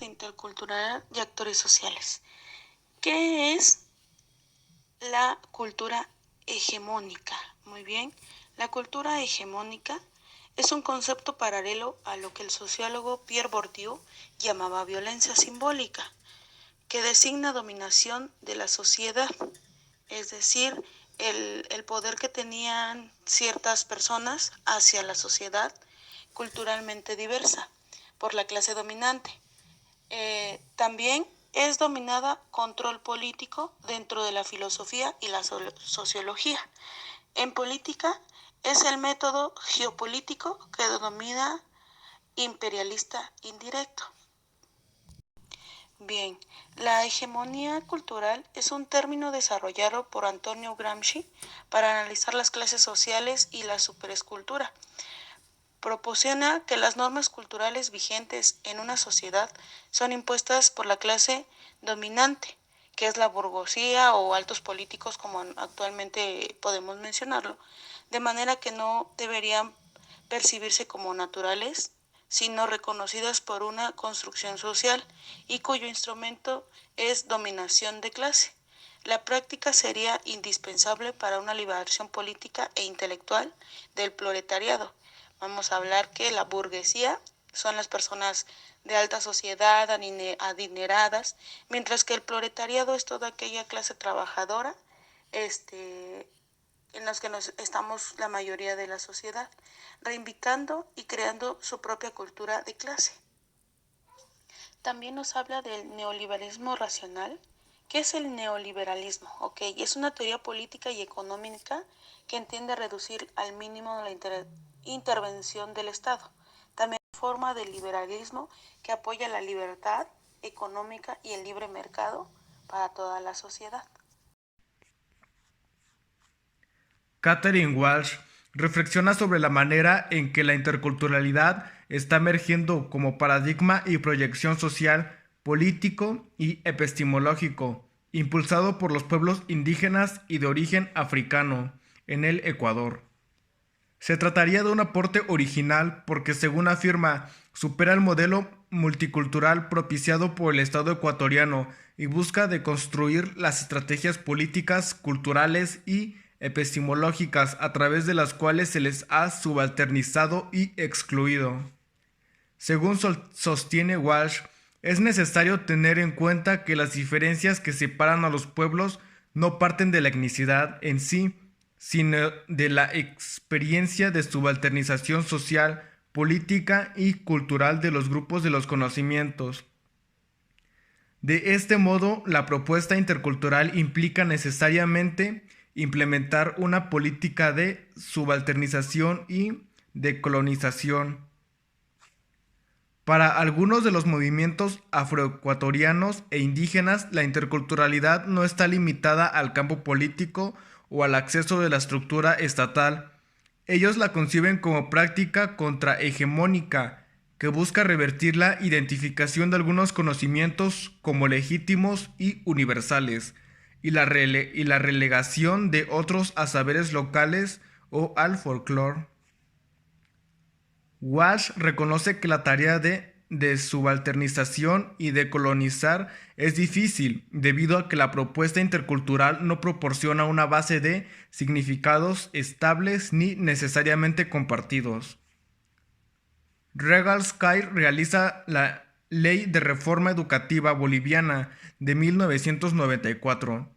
Intercultural y actores sociales. ¿Qué es la cultura hegemónica? Muy bien, la cultura hegemónica es un concepto paralelo a lo que el sociólogo Pierre Bourdieu llamaba violencia simbólica, que designa dominación de la sociedad, es decir, el poder que tenían ciertas personas hacia la sociedad culturalmente diversa por la clase dominante. También es dominada control político dentro de la filosofía y la sociología. En política es el método geopolítico que denomina imperialista indirecto. Bien, la hegemonía cultural es un término desarrollado por Antonio Gramsci para analizar las clases sociales y la superescultura. Proporciona que las normas culturales vigentes en una sociedad son impuestas por la clase dominante, que es la burguesía o altos políticos como actualmente podemos mencionarlo, de manera que no deberían percibirse como naturales, sino reconocidas por una construcción social y cuyo instrumento es dominación de clase. La práctica sería indispensable para una liberación política e intelectual del proletariado. Vamos a hablar que la burguesía son las personas de alta sociedad, adineradas, mientras que el proletariado es toda aquella clase trabajadora en los que estamos la mayoría de la sociedad, reivindicando y creando su propia cultura de clase. También nos habla del neoliberalismo racional. ¿Qué es el neoliberalismo? Es una teoría política y económica que entiende reducir al mínimo la intervención del Estado. También es una forma de liberalismo que apoya la libertad económica y el libre mercado para toda la sociedad. Catherine Walsh reflexiona sobre la manera en que la interculturalidad está emergiendo como paradigma y proyección social, político y epistemológico, impulsado por los pueblos indígenas y de origen africano en el Ecuador. Se trataría de un aporte original porque, según afirma, supera el modelo multicultural propiciado por el Estado ecuatoriano y busca deconstruir las estrategias políticas, culturales y epistemológicas a través de las cuales se les ha subalternizado y excluido. Según sostiene Walsh, es necesario tener en cuenta que las diferencias que separan a los pueblos no parten de la etnicidad en sí, sino de la experiencia de subalternización social, política y cultural de los grupos de los conocimientos. De este modo, la propuesta intercultural implica necesariamente implementar una política de subalternización y decolonización. Para algunos de los movimientos afroecuatorianos e indígenas, la interculturalidad no está limitada al campo político o al acceso de la estructura estatal. Ellos la conciben como práctica contrahegemónica que busca revertir la identificación de algunos conocimientos como legítimos y universales y la relegación de otros a saberes locales o al folclore. Walsh reconoce que la tarea de subalternización y de colonizar es difícil debido a que la propuesta intercultural no proporciona una base de significados estables ni necesariamente compartidos. Regal Sky realiza la Ley de Reforma Educativa Boliviana de 1994.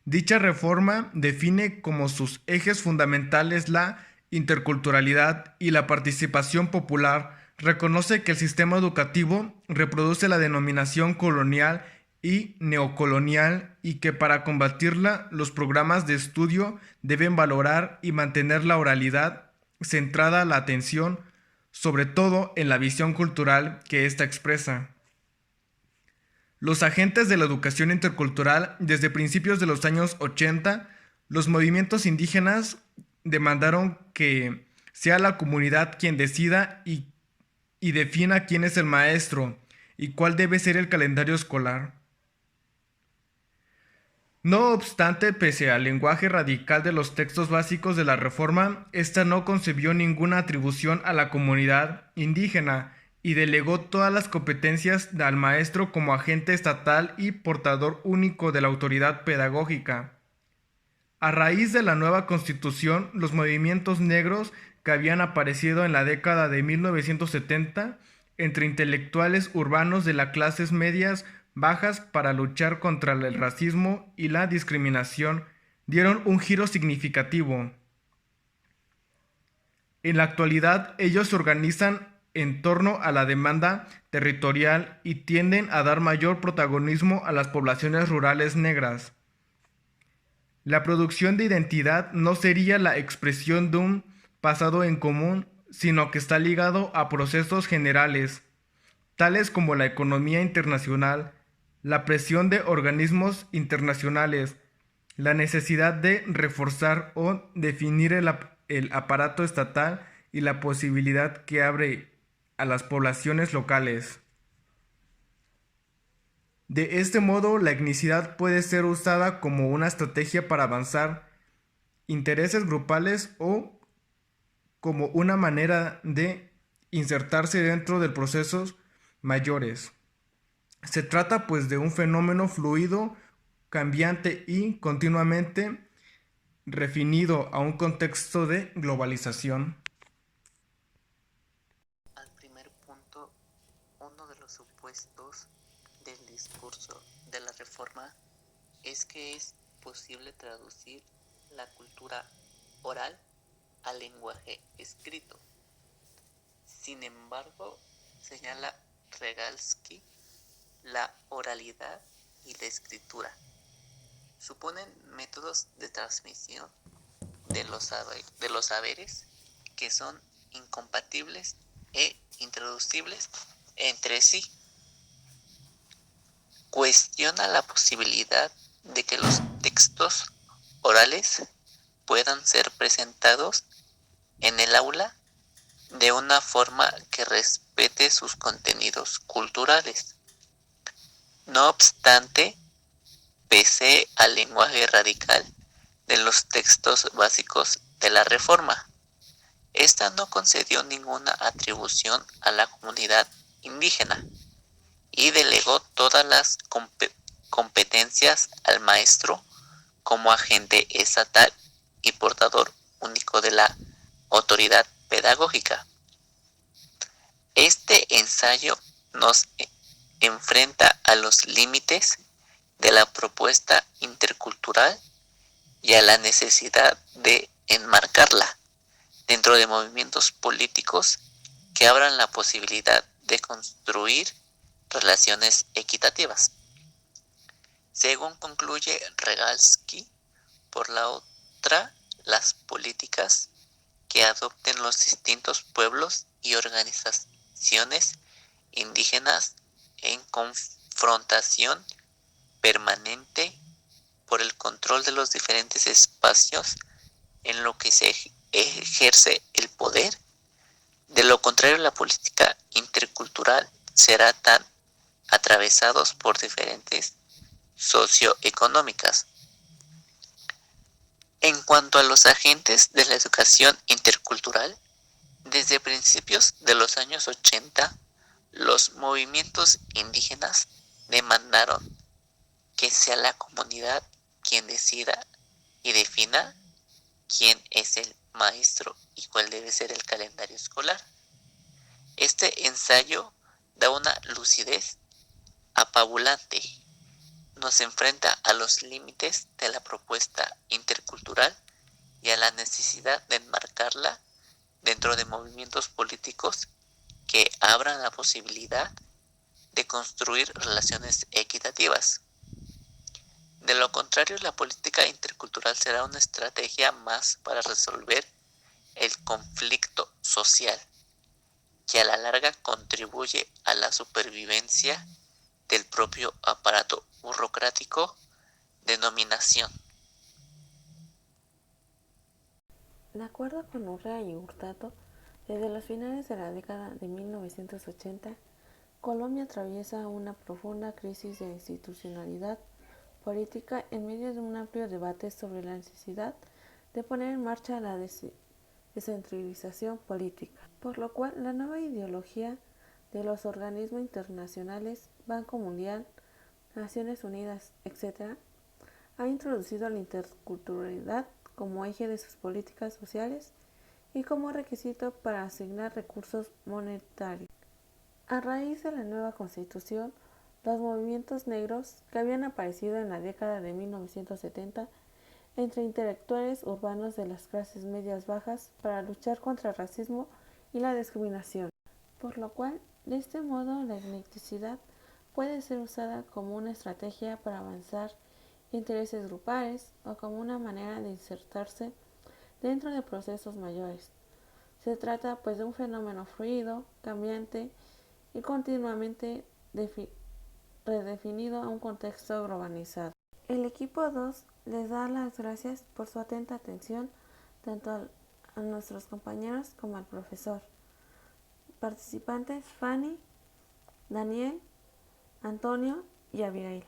Dicha reforma define como sus ejes fundamentales la interculturalidad y la participación popular, reconoce que el sistema educativo reproduce la denominación colonial y neocolonial y que para combatirla los programas de estudio deben valorar y mantener la oralidad, centrada la atención sobre todo en la visión cultural que ésta expresa. Los agentes de la educación intercultural, desde principios de los años 80, los movimientos indígenas demandaron que sea la comunidad quien decida y defina quién es el maestro y cuál debe ser el calendario escolar. No obstante, pese al lenguaje radical de los textos básicos de la reforma, esta no concibió ninguna atribución a la comunidad indígena y delegó todas las competencias al maestro como agente estatal y portador único de la autoridad pedagógica. A raíz de la nueva constitución, los movimientos negros que habían aparecido en la década de 1970 entre intelectuales urbanos de las clases medias bajas para luchar contra el racismo y la discriminación dieron un giro significativo. En la actualidad, ellos se organizan en torno a la demanda territorial y tienden a dar mayor protagonismo a las poblaciones rurales negras. La producción de identidad no sería la expresión de un pasado en común, sino que está ligado a procesos generales, tales como la economía internacional, la presión de organismos internacionales, la necesidad de reforzar o definir el aparato estatal y la posibilidad que abre a las poblaciones locales. De este modo, la etnicidad puede ser usada como una estrategia para avanzar intereses grupales o como una manera de insertarse dentro de procesos mayores. Se trata pues de un fenómeno fluido, cambiante y continuamente refinido a un contexto de globalización. Al primer punto, uno de los supuestos del discurso de la reforma es que es posible traducir la cultura oral al lenguaje escrito. Sin embargo, señala Regalsky, la oralidad y la escritura suponen métodos de transmisión de los saberes que son incompatibles e intraducibles entre sí. Cuestiona la posibilidad de que los textos orales puedan ser presentados en el aula de una forma que respete sus contenidos culturales. No obstante, pese al lenguaje radical de los textos básicos de la Reforma, esta no concedió ninguna atribución a la comunidad indígena y delegó todas las competencias al maestro como agente estatal y portador único de la autoridad pedagógica. Este ensayo nos enfrenta a los límites de la propuesta intercultural y a la necesidad de enmarcarla dentro de movimientos políticos que abran la posibilidad de construir relaciones equitativas. Según concluye Regalsky, por la otra, las políticas que adopten los distintos pueblos y organizaciones indígenas en confrontación permanente por el control de los diferentes espacios en lo que se ejerce el poder. De lo contrario, la política intercultural será tan atravesados por diferentes socioeconómicas. En cuanto a los agentes de la educación intercultural, desde principios de los años 80, los movimientos indígenas demandaron que sea la comunidad quien decida y defina quién es el maestro y cuál debe ser el calendario escolar. Este ensayo da una lucidez apabulante. Nos enfrenta a los límites de la propuesta intercultural y a la necesidad de enmarcarla dentro de movimientos políticos que abran la posibilidad de construir relaciones equitativas. De lo contrario, la política intercultural será una estrategia más para resolver el conflicto social, que a la larga contribuye a la supervivencia del propio aparato burocrático de nominación. De acuerdo con Urrea y Hurtado, desde los finales de la década de 1980, Colombia atraviesa una profunda crisis de institucionalidad política en medio de un amplio debate sobre la necesidad de poner en marcha la descentralización política, por lo cual la nueva ideología de los organismos internacionales, Banco Mundial, Naciones Unidas, etc., ha introducido la interculturalidad como eje de sus políticas sociales y como requisito para asignar recursos monetarios. A raíz de la nueva Constitución, los movimientos negros que habían aparecido en la década de 1970 entre intelectuales urbanos de las clases medias bajas para luchar contra el racismo y la discriminación, por lo cual, de este modo, la etnicidad puede ser usada como una estrategia para avanzar intereses grupales o como una manera de insertarse dentro de procesos mayores. Se trata pues de un fenómeno fluido, cambiante y continuamente redefinido a un contexto globalizado. El equipo 2 les da las gracias por su atenta atención tanto a nuestros compañeros como al profesor. Participantes: Fanny, Daniel, Antonio y Abigail.